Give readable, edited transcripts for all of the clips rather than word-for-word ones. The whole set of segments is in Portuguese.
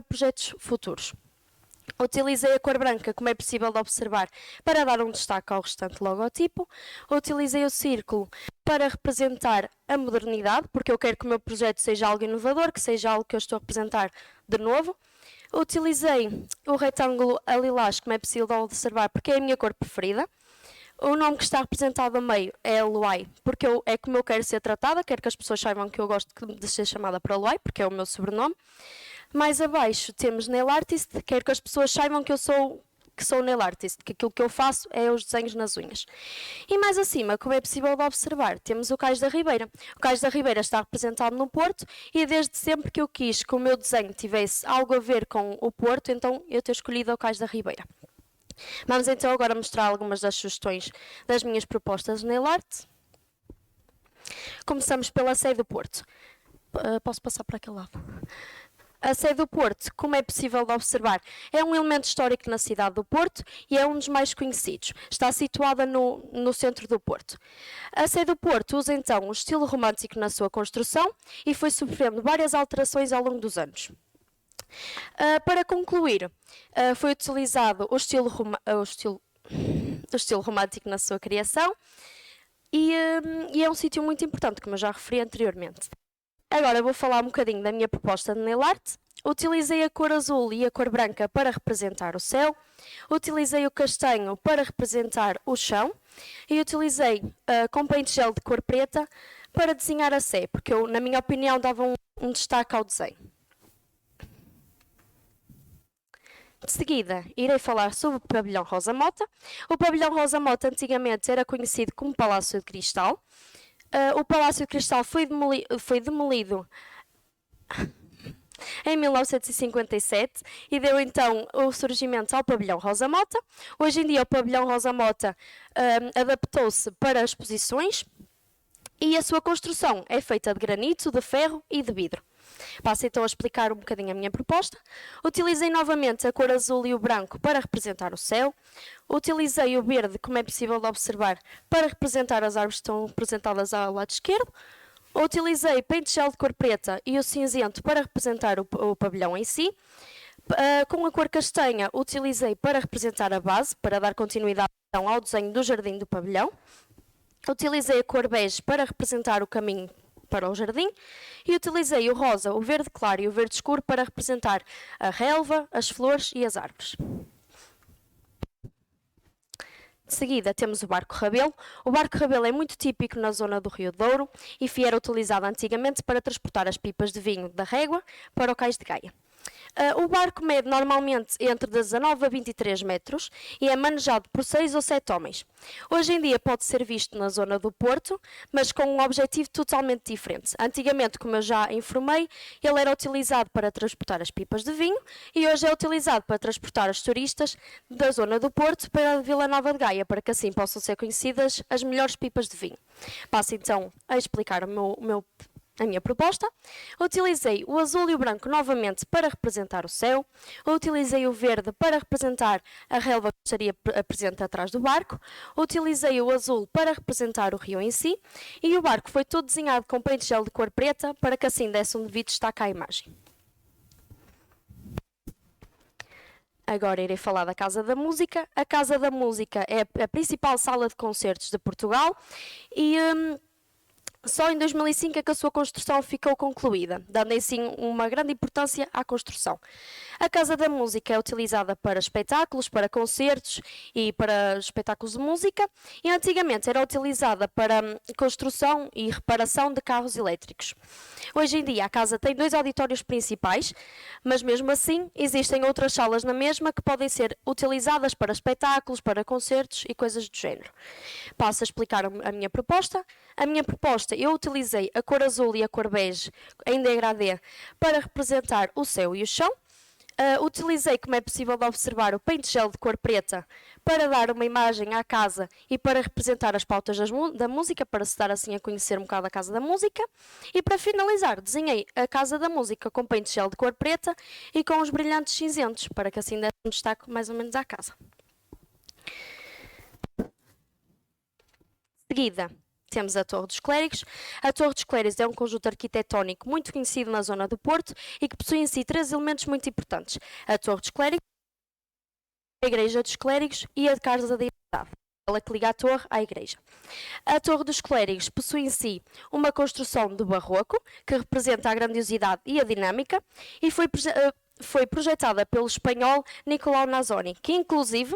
projetos futuros. Utilizei a cor branca, como é possível de observar, para dar um destaque ao restante logotipo. Utilizei o círculo para representar a modernidade, porque eu quero que o meu projeto seja algo inovador, que seja algo que eu estou a representar de novo. Utilizei o retângulo a lilás, como é possível de observar, porque é a minha cor preferida. O nome que está representado a meio é Luai, porque é como eu quero ser tratada, quero que as pessoas saibam que eu gosto de ser chamada para Luai, porque é o meu sobrenome. Mais abaixo temos Nail Artist, quero que as pessoas saibam que sou Nail Artist, que aquilo que eu faço é os desenhos nas unhas. E mais acima, como é possível de observar, temos o Cais da Ribeira. O Cais da Ribeira está representado no Porto e desde sempre que eu quis que o meu desenho tivesse algo a ver com o Porto, então eu tenho escolhido o Cais da Ribeira. Vamos então agora mostrar algumas das sugestões das minhas propostas de nail art. Começamos pela Sé do Porto. Posso passar para aquele lado? A Sé do Porto, como é possível de observar, é um elemento histórico na cidade do Porto e é um dos mais conhecidos. Está situada no centro do Porto. A Sé do Porto usa então o estilo romântico na sua construção e foi sofrendo várias alterações ao longo dos anos. Para concluir, foi utilizado o estilo romântico na sua criação e é um sítio muito importante, como eu já referi anteriormente. Agora vou falar um bocadinho da minha proposta de nail art. Utilizei a cor azul e a cor branca para representar o céu. Utilizei o castanho para representar o chão. E utilizei com pente gel de cor preta para desenhar a Sé, porque eu, na minha opinião, dava um destaque ao desenho. De seguida, irei falar sobre o pavilhão Rosa Mota. O pavilhão Rosa Mota antigamente era conhecido como Palácio de Cristal. O Palácio de Cristal foi demolido em 1957 e deu então o surgimento ao pavilhão Rosa Mota. Hoje em dia o pavilhão Rosa Mota adaptou-se para exposições e a sua construção é feita de granito, de ferro e de vidro. Passo então a explicar um bocadinho a minha proposta. Utilizei novamente a cor azul e o branco para representar o céu. Utilizei o verde, como é possível de observar, para representar as árvores que estão representadas ao lado esquerdo. Utilizei pente gel de cor preta e o cinzento para representar o pavilhão em si. Com a cor castanha utilizei para representar a base, para dar continuidade ao desenho do jardim do pavilhão. Utilizei a cor bege para representar o caminho para o jardim e utilizei o rosa, o verde claro e o verde escuro para representar a relva, as flores e as árvores. De seguida temos o barco Rabelo. O barco Rabelo é muito típico na zona do Rio Douro e era utilizado antigamente para transportar as pipas de vinho da Régua para o Cais de Gaia. O barco mede normalmente entre 19 a 23 metros e é manejado por 6 ou 7 homens. Hoje em dia pode ser visto na zona do Porto, mas com um objetivo totalmente diferente. Antigamente, como eu já informei, ele era utilizado para transportar as pipas de vinho e hoje é utilizado para transportar os turistas da zona do Porto para a Vila Nova de Gaia, para que assim possam ser conhecidas as melhores pipas de vinho. Passo então a explicar a minha proposta. Utilizei o azul e o branco novamente para representar o céu. Utilizei o verde para representar a relva que estaria presente atrás do barco. Utilizei o azul para representar o rio em si. E o barco foi todo desenhado com pente gel de cor preta para que assim desse um devido destaque à imagem. Agora irei falar da Casa da Música. A Casa da Música é a principal sala de concertos de Portugal e só em 2005 é que a sua construção ficou concluída, dando assim uma grande importância à construção. A Casa da Música é utilizada para espetáculos, para concertos e para espetáculos de música e antigamente era utilizada para construção e reparação de carros elétricos. Hoje em dia a casa tem 2 auditórios principais, mas mesmo assim existem outras salas na mesma que podem ser utilizadas para espetáculos, para concertos e coisas do género. Passo a explicar a minha proposta. A minha proposta, eu utilizei a cor azul e a cor bege em degradê para representar o céu e o chão. Utilizei, como é possível de observar, o pente gel de cor preta para dar uma imagem à casa e para representar as pautas da música, para se dar assim a conhecer um bocado a Casa da Música. E para finalizar, desenhei a Casa da Música com pente gel de cor preta e com os brilhantes cinzentos, para que assim desse um destaque mais ou menos à casa. De seguida, temos a Torre dos Clérigos. A Torre dos Clérigos é um conjunto arquitetónico muito conhecido na zona do Porto e que possui em si três elementos muito importantes: a Torre dos Clérigos, a Igreja dos Clérigos e a Casa da Liberdade, ela que liga a torre à igreja. A Torre dos Clérigos possui em si uma construção do barroco, que representa a grandiosidade e a dinâmica, e foi projetada pelo espanhol Nicolau Nazoni, que inclusive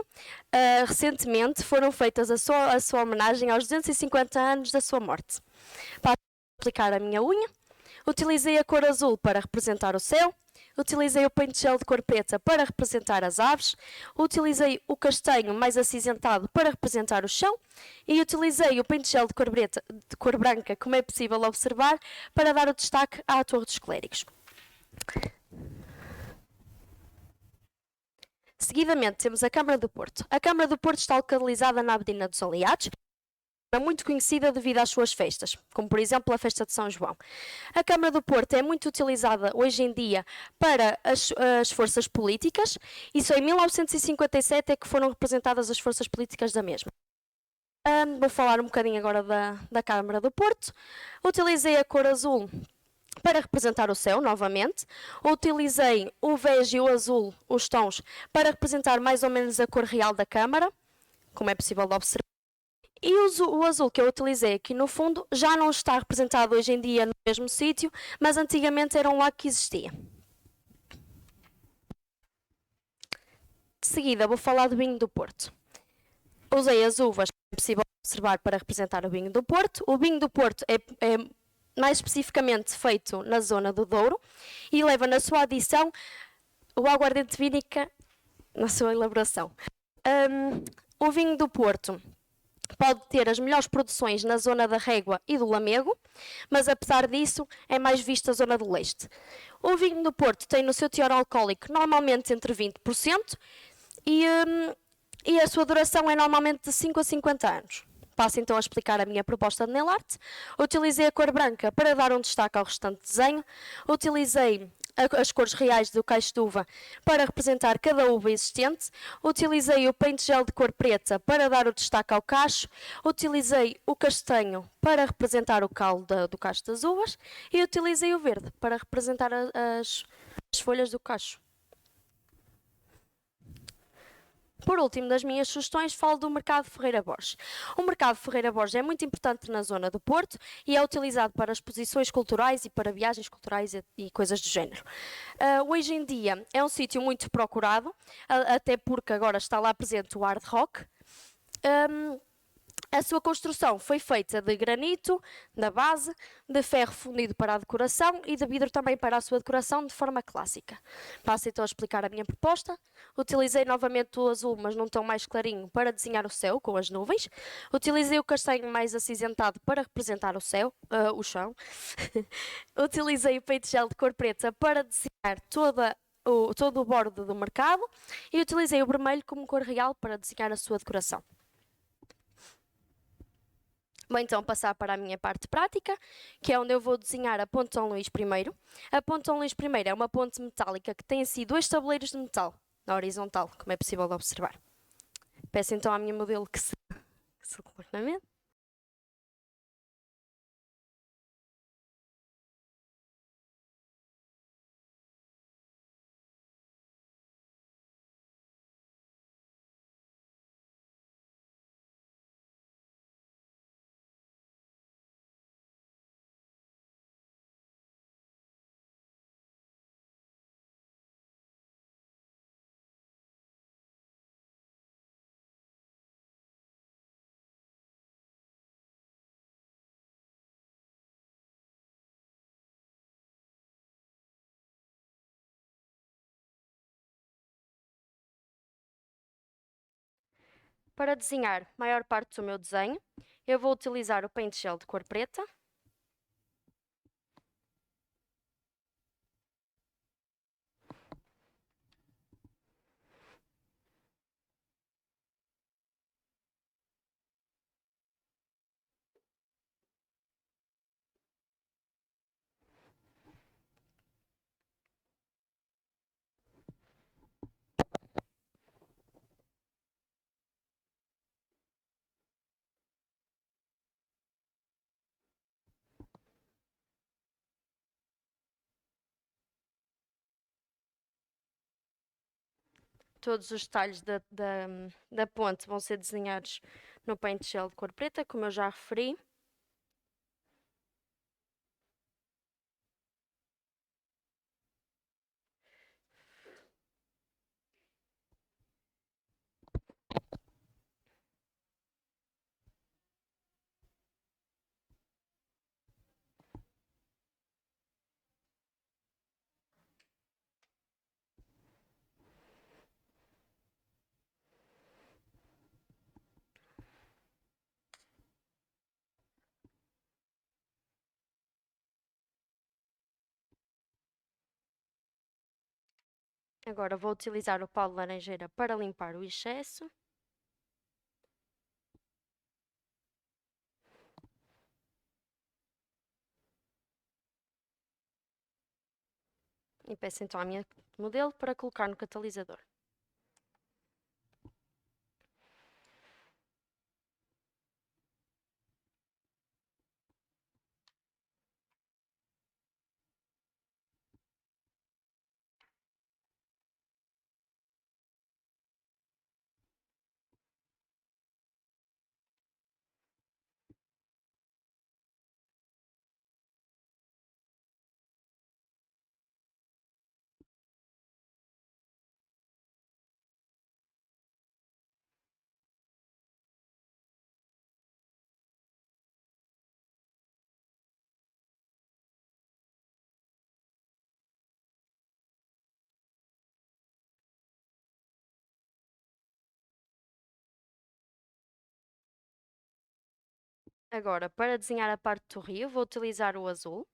recentemente foram feitas a sua homenagem aos 250 anos da sua morte. Para aplicar a minha unha, utilizei a cor azul para representar o céu, utilizei o pente gel de cor preta para representar as aves, utilizei o castanho mais acinzentado para representar o chão e utilizei o pente gel de cor branca, como é possível observar, para dar o destaque à Torre dos Clérigos. Seguidamente temos a Câmara do Porto. A Câmara do Porto está localizada na Avenida dos Aliados, muito conhecida devido às suas festas, como por exemplo a festa de São João. A Câmara do Porto é muito utilizada hoje em dia para as forças políticas e só em 1957 é que foram representadas as forças políticas da mesma. Vou falar um bocadinho agora da Câmara do Porto. Utilizei a cor azul para representar o céu, novamente. Utilizei o bege e o azul, os tons, para representar mais ou menos a cor real da Câmara, como é possível observar. E o azul que eu utilizei aqui no fundo já não está representado hoje em dia no mesmo sítio, mas antigamente era um lago que existia. De seguida vou falar do vinho do Porto. Usei as uvas, como é possível observar, para representar o vinho do Porto. O vinho do Porto é mais especificamente feito na zona do Douro e leva na sua adição o aguardente vínica na sua elaboração. O vinho do Porto pode ter as melhores produções na zona da Régua e do Lamego, mas apesar disso é mais visto a zona do leste. O vinho do Porto tem no seu teor alcoólico normalmente entre 20% e a sua duração é normalmente de 5 a 50 anos. Passo então a explicar a minha proposta de nail art. Utilizei a cor branca para dar um destaque ao restante desenho. Utilizei as cores reais do cacho de uva para representar cada uva existente. Utilizei o pente gel de cor preta para dar o destaque ao cacho. Utilizei o castanho para representar o caule do cacho das uvas. E utilizei o verde para representar as folhas do cacho. Por último, das minhas sugestões, falo do Mercado Ferreira Borges. O Mercado Ferreira Borges é muito importante na zona do Porto e é utilizado para exposições culturais e para viagens culturais e coisas do género. Hoje em dia é um sítio muito procurado, até porque agora está lá presente o hard rock. A sua construção foi feita de granito, da base, de ferro fundido para a decoração e de vidro também para a sua decoração de forma clássica. Passo então a explicar a minha proposta. Utilizei novamente o azul, mas num tom mais clarinho, para desenhar o céu com as nuvens. Utilizei o castanho mais acinzentado para representar o chão. Utilizei o peito gel de cor preta para desenhar todo o bordo do mercado. E utilizei o vermelho como cor real para desenhar a sua decoração. Vou então passar para a minha parte prática, que é onde eu vou desenhar a ponte Dom Luís I. A ponte Dom Luís I é uma ponte metálica que tem em si dois tabuleiros de metal, na horizontal, como é possível observar. Peço então à minha modelo que se coloque na mesa. Para desenhar a maior parte do meu desenho, eu vou utilizar o pente gel de cor preta. Todos os detalhes da ponte vão ser desenhados no Paint Shell de cor preta, como eu já referi. Agora vou utilizar o pau de laranjeira para limpar o excesso. E peço então à minha modelo para colocar no catalisador. Agora, para desenhar a parte do rio, vou utilizar o azul.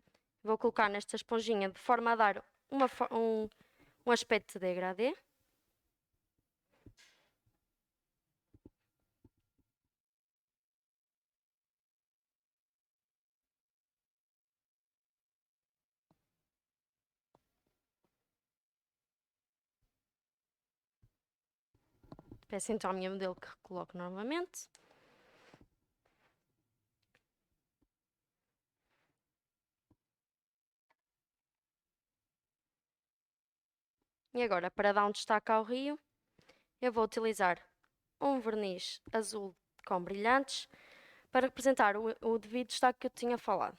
Vou colocar nesta esponjinha de forma a dar um aspecto de degradê. Peço então à minha modelo que recoloque novamente. E agora, para dar um destaque ao rio, eu vou utilizar um verniz azul com brilhantes para representar o devido destaque que eu tinha falado.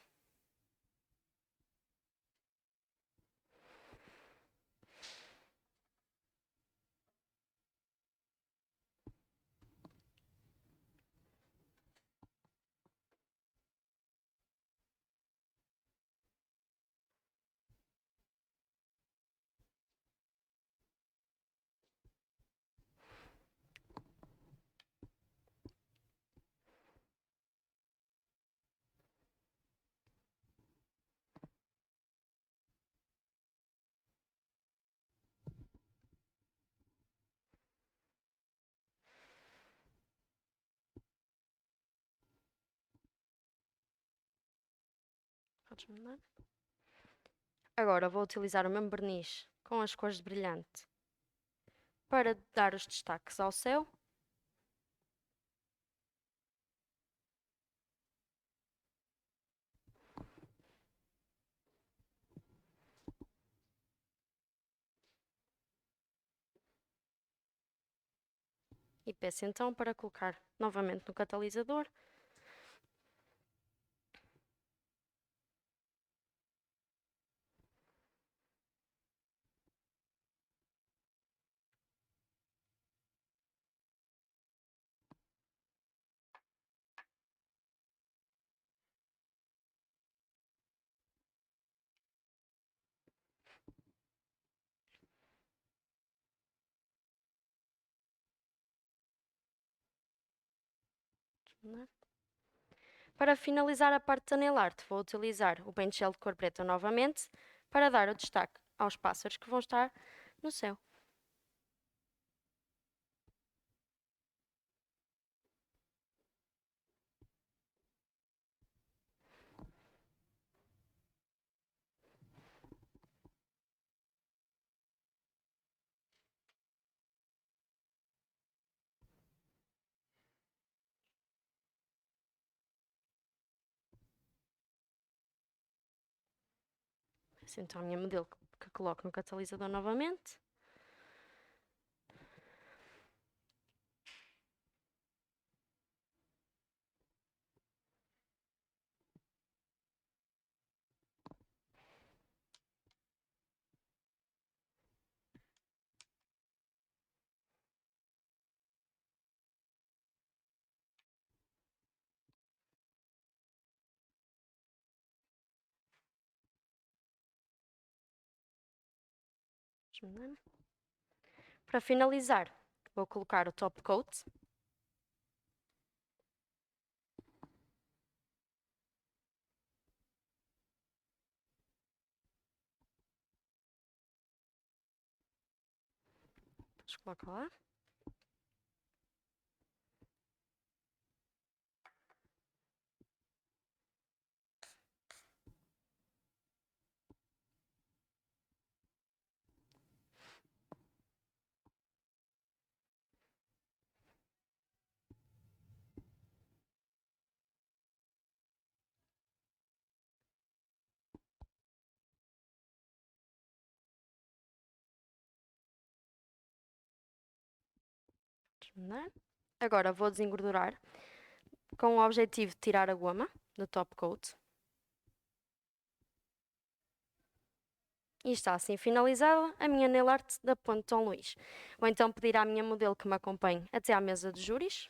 Podes mandar? Agora vou utilizar o mesmo verniz com as cores de brilhante para dar os destaques ao céu. E peço então para colocar novamente no catalisador. Para finalizar a parte da nail art, vou utilizar o Paint Gel de cor preta novamente para dar o destaque aos pássaros que vão estar no céu. Peço então a minha modelo que coloque no catalisador novamente. Para finalizar, vou colocar o top coat. Depois coloco lá. Agora vou desengordurar com o objetivo de tirar a goma do top coat. E está assim finalizada a minha nail art da Ponte Dom Luís. Vou então pedir à minha modelo que me acompanhe até à mesa de júris.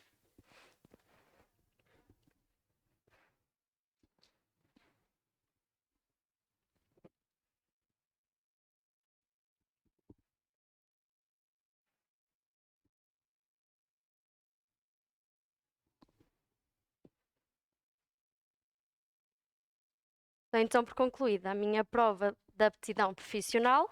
Dou então por concluída a minha prova de aptidão profissional